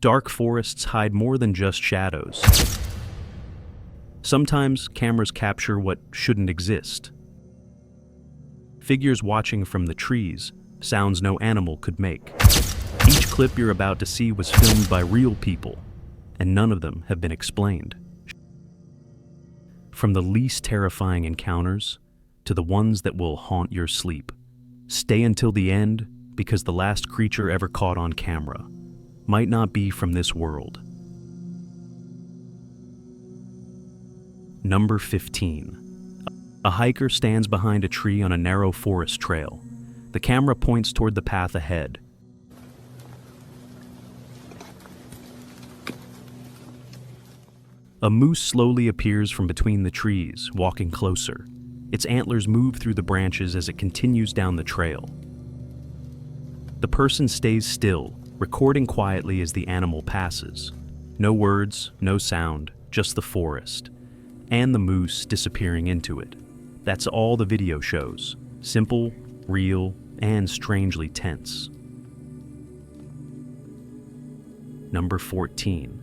Dark forests hide more than just shadows. Sometimes cameras capture what shouldn't exist. Figures watching from the trees, sounds no animal could make. Each clip you're about to see was filmed by real people, and none of them have been explained. From the least terrifying encounters to the ones that will haunt your sleep. Stay until the end, because the last creature ever caught on camera might not be from this world. Number 15. A hiker stands behind a tree on a narrow forest trail. The camera points toward the path ahead. A moose slowly appears from between the trees, walking closer. Its antlers move through the branches as it continues down the trail. The person stays still, recording quietly as the animal passes. No words, no sound, just the forest, and the moose disappearing into it. That's all the video shows. Simple, real, and strangely tense. Number 14.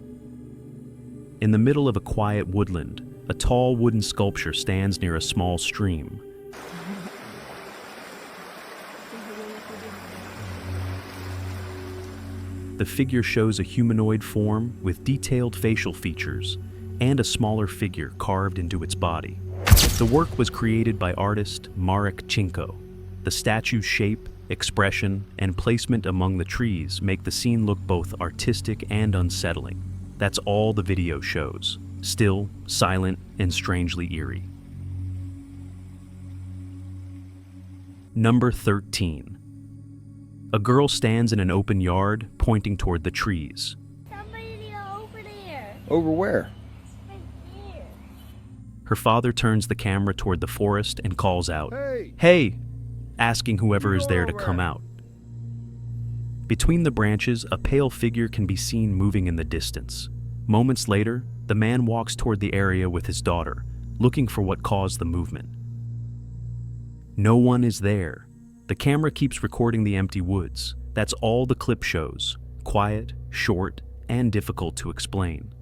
In the middle of a quiet woodland, a tall wooden sculpture stands near a small stream. The figure shows a humanoid form with detailed facial features and a smaller figure carved into its body. The work was created by artist Marek Chinko. The statue's shape, expression, and placement among the trees make the scene look both artistic and unsettling. That's all the video shows. Still, silent, and strangely eerie. Number 13. A girl stands in an open yard, pointing toward the trees. Somebody over there. Over where? Right there. Her father turns the camera toward the forest and calls out, Hey! "Hey!" asking whoever is there to over. come out. Between the branches, a pale figure can be seen moving in the distance. Moments later, the man walks toward the area with his daughter, looking for what caused the movement. No one is there. The camera keeps recording the empty woods. That's all the clip shows. Quiet, short, and difficult to explain.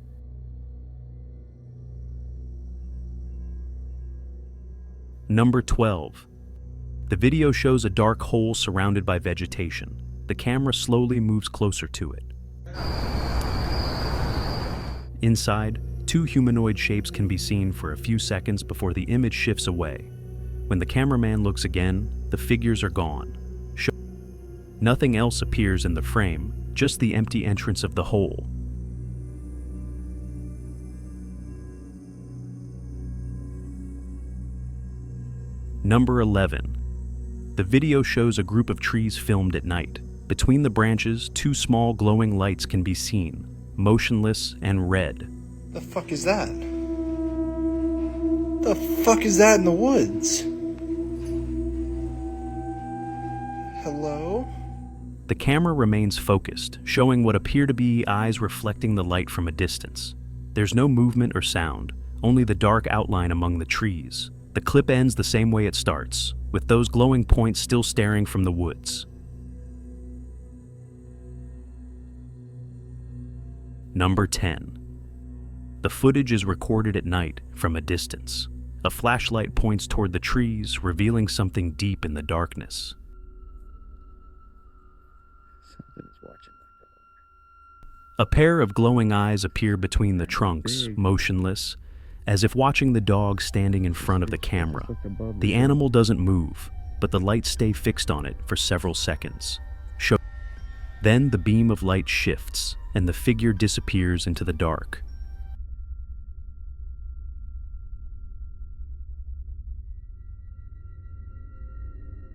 Number 12. The video shows a dark hole surrounded by vegetation. The camera slowly moves closer to it. Inside, two humanoid shapes can be seen for a few seconds before the image shifts away. When the cameraman looks again, the figures are gone. Nothing else appears in the frame, just the empty entrance of the hole. Number 11. The video shows a group of trees filmed at night. Between the branches, two small glowing lights can be seen, motionless and red. The fuck is that? The fuck is that in the woods? Hello? The camera remains focused, showing what appear to be eyes reflecting the light from a distance. There's no movement or sound, only the dark outline among the trees. The clip ends the same way it starts, with those glowing points still staring from the woods. Number 10. The footage is recorded at night from a distance. A flashlight points toward the trees, revealing something deep in the darkness. Something's watching my dog. A pair of glowing eyes appear between the trunks, motionless, as if watching the dog standing in front of the camera. The animal doesn't move, but the lights stay fixed on it for several seconds. Then the beam of light shifts, and the figure disappears into the dark.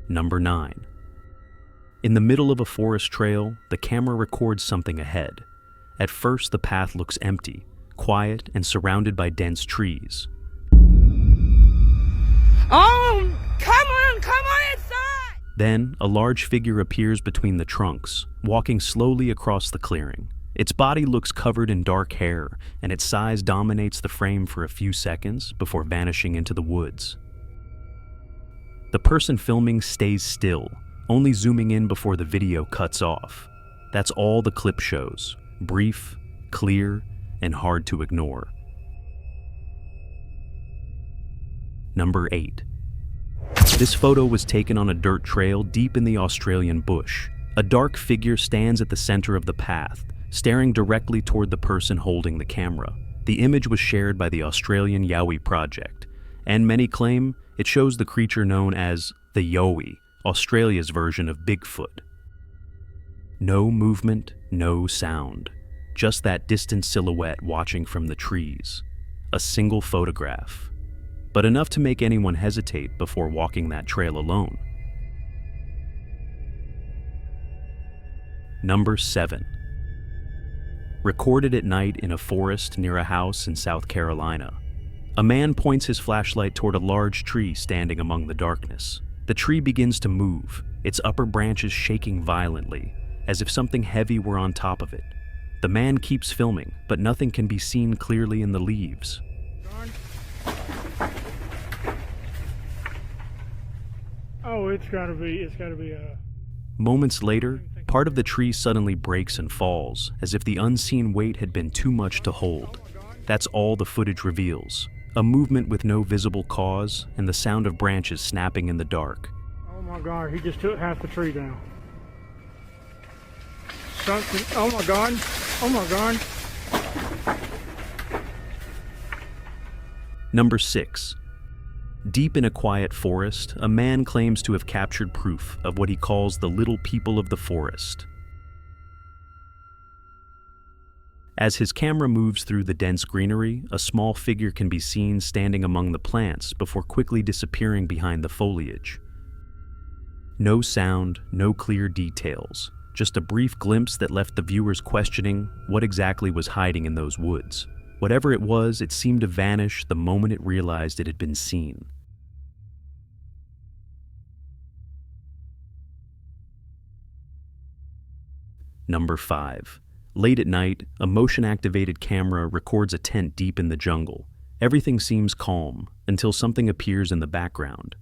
Number 9. In the middle of a forest trail, the camera records something ahead. At first, the path looks empty, quiet, and surrounded by dense trees. Come on inside! Then, a large figure appears between the trunks, walking slowly across the clearing. Its body looks covered in dark hair, and its size dominates the frame for a few seconds before vanishing into the woods. The person filming stays still, only zooming in before the video cuts off. That's all the clip shows. brief, clear, and hard to ignore. Number 8. This photo was taken on a dirt trail deep in the Australian bush. A dark figure stands at the center of the path, staring directly toward the person holding the camera. The image was shared by the Australian Yowie project, and many claim it shows the creature known as the Yowie, Australia's version of Bigfoot. No movement, no sound, just that distant silhouette watching from the trees. A single photograph, but enough to make anyone hesitate before walking that trail alone. Number 7. Recorded at night in a forest near a house in South Carolina. A man points his flashlight toward a large tree standing among the darkness. The tree begins to move, its upper branches shaking violently, as if something heavy were on top of it. The man keeps filming, but nothing can be seen clearly in the leaves. Oh, it's gotta be Moments later, part of the tree suddenly breaks and falls, as if the unseen weight had been too much to hold. That's all the footage reveals. A movement with no visible cause, and the sound of branches snapping in the dark. Oh my God, he just took half the tree down. Something, oh my God, oh my God. Number 6. Deep in a quiet forest, a man claims to have captured proof of what he calls the little people of the forest. As his camera moves through the dense greenery, a small figure can be seen standing among the plants before quickly disappearing behind the foliage. No sound, no clear details, just a brief glimpse that left the viewers questioning what exactly was hiding in those woods. Whatever it was, it seemed to vanish the moment it realized it had been seen. Number 5. Late at night, a motion-activated camera records a tent deep in the jungle. Everything seems calm until something appears in the background.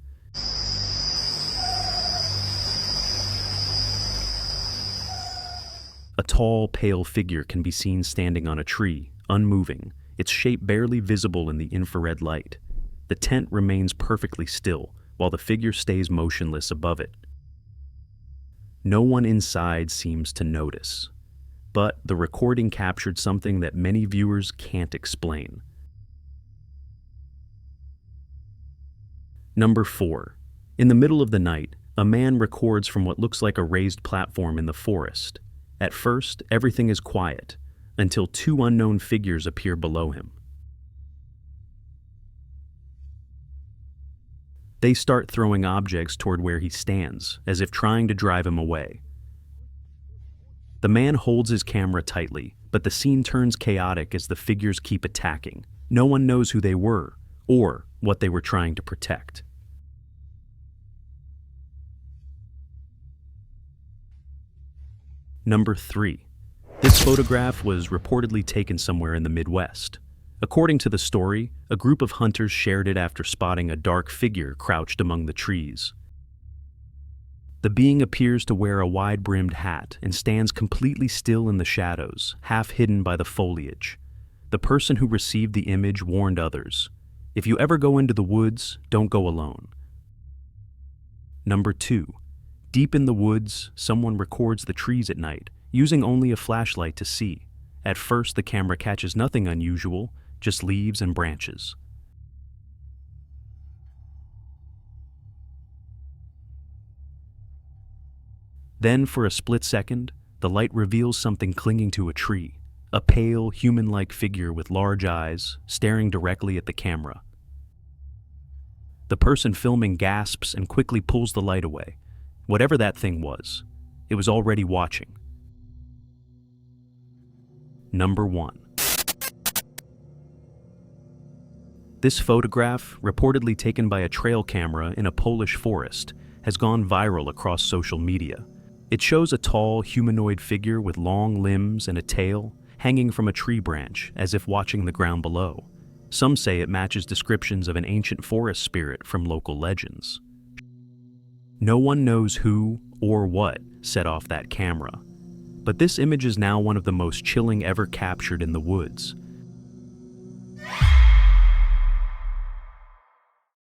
A tall, pale figure can be seen standing on a tree, unmoving, its shape barely visible in the infrared light. The tent remains perfectly still, while the figure stays motionless above it. No one inside seems to notice, but the recording captured something that many viewers can't explain. Number 4. In the middle of the night, a man records from what looks like a raised platform in the forest. At first, everything is quiet, until 2 unknown figures appear below him. They start throwing objects toward where he stands, as if trying to drive him away. The man holds his camera tightly, but the scene turns chaotic as the figures keep attacking. No one knows who they were, or what they were trying to protect. Number 3. This photograph was reportedly taken somewhere in the Midwest. According to the story, a group of hunters shared it after spotting a dark figure crouched among the trees. The being appears to wear a wide-brimmed hat and stands completely still in the shadows, half hidden by the foliage. The person who received the image warned others, "If you ever go into the woods, don't go alone." Number 2. Deep in the woods, someone records the trees at night, using only a flashlight to see. At first, the camera catches nothing unusual, just leaves and branches. Then, for a split second, the light reveals something clinging to a tree, a pale, human-like figure with large eyes, staring directly at the camera. The person filming gasps and quickly pulls the light away. Whatever that thing was, it was already watching. Number 1. This photograph, reportedly taken by a trail camera in a Polish forest, has gone viral across social media. It shows a tall, humanoid figure with long limbs and a tail hanging from a tree branch as if watching the ground below. Some say it matches descriptions of an ancient forest spirit from local legends. No one knows who or what set off that camera, But this image is now one of the most chilling ever captured in the woods.